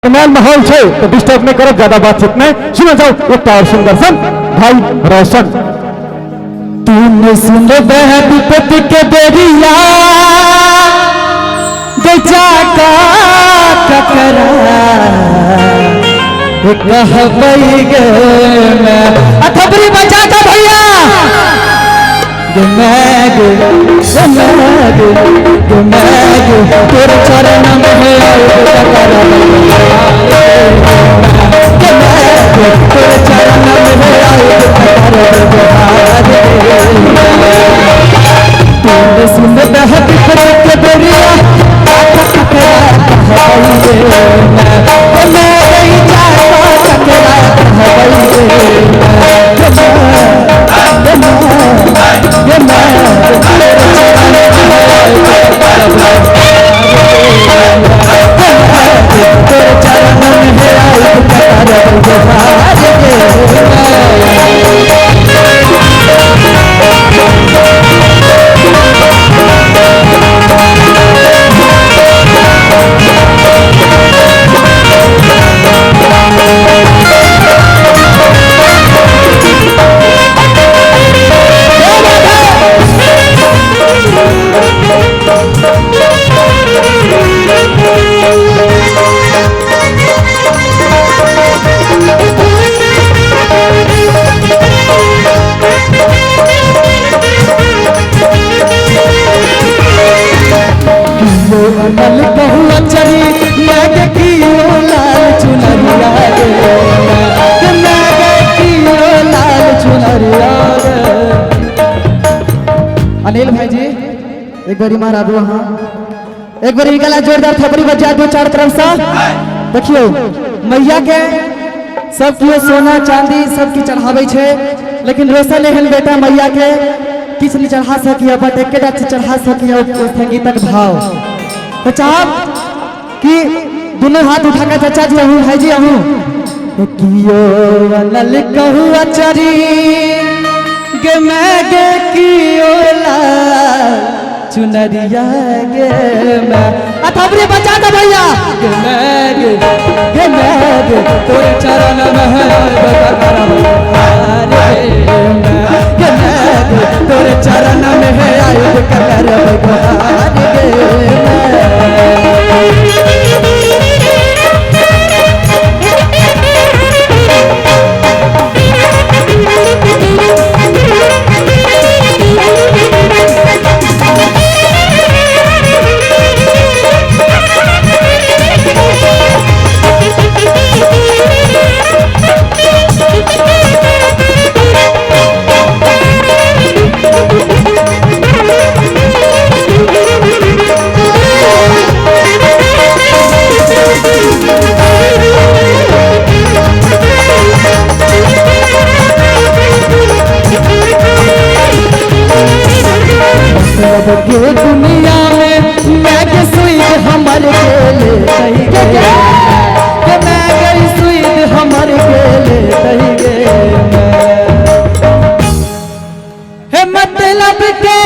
Normal माहौल है तो डिस्टर्ब नहीं करो, ज्यादा बातचीत में सुनो जाओ एक और सुंदर सन भाई रोशन। तूने सुन विपत्ति के बेरिया बेचा का टकरा कहबई गे मैं अथबरी बचा था भैया तेरे चरण में है तेरे चरण में है सुन के बेरिया अनिल भाई जी एक बारी मारा दो, हाँ एक बारी गला जोरदार थपड़ी बजा दो चार तरफ से। देखियो मैया के सब कियो सोना चांदी सब की चढ़ावे छे, लेकिन रोशन एहन बेटा मैया के किछ नहीं चढ़ा सकिए, बट एक चढ़ा सकिए संगीतक भाव। तो चाहब कि दोनों हाथ उठा कर चाचा जी अहूँ भाई जी अहूँ कियो अनल कहू अचरी गे मैं गे कियो चुनरिया गे मैं अथबरी बचा दो भैया गे मैं गे तोरे चरण में है गे मैं गे तोरे चरण में है आयुध कर के दुनिया में मैं के सुई हमर गेले सही गे के मैं गई सुई हमर गेले सही गे हे मतलब के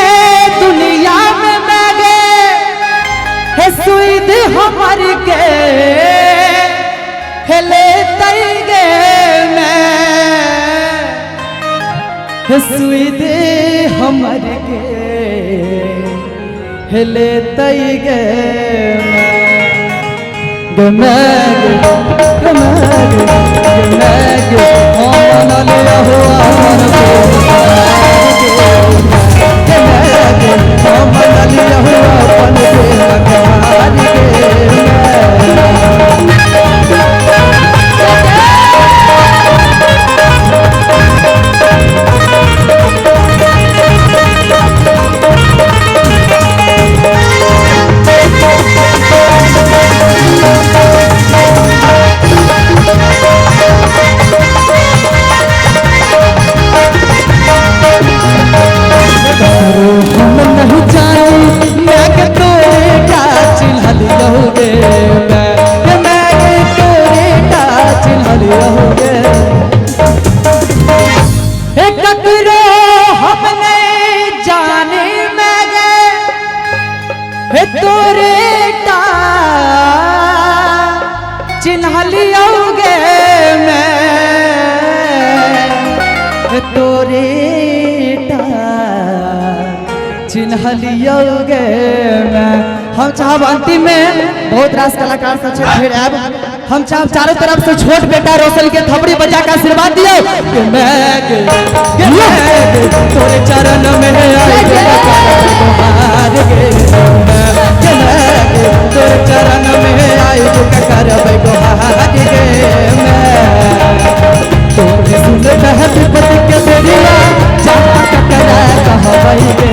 दुनिया में मैं गे हे सुई हमर गे हेले तई गे मैं हे सुई हमर गे हेले तई गे चिन्हलियोगे मैं तोरे चिन्हलियोगे मैं। हम चाहब अंतिम में बहुत रास कलाकार सब छे फिर आब हम चाहब चारों तरफ से छोट बेटा रोशन के थपड़ी बजा का आशीर्वाद दियो कि मैं तोरे चरण में आई हार गे तोरे चरण में आई करबै गोहार गे मैं तोरे सुन कहत पति के बेरिया चाहता ककरा कहबै गे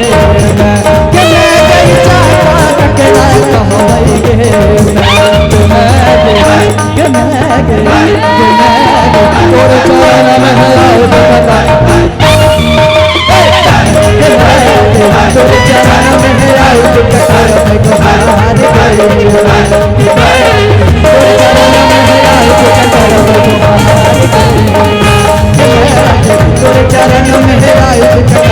मैं के मैं गई चाहता ककरा कहबै गे मैं तोरे चरण में आई तोरे चरण में आई करबै गोहार गे तोरे चरण में आई करबै गोहार गे तोरे चरण में आई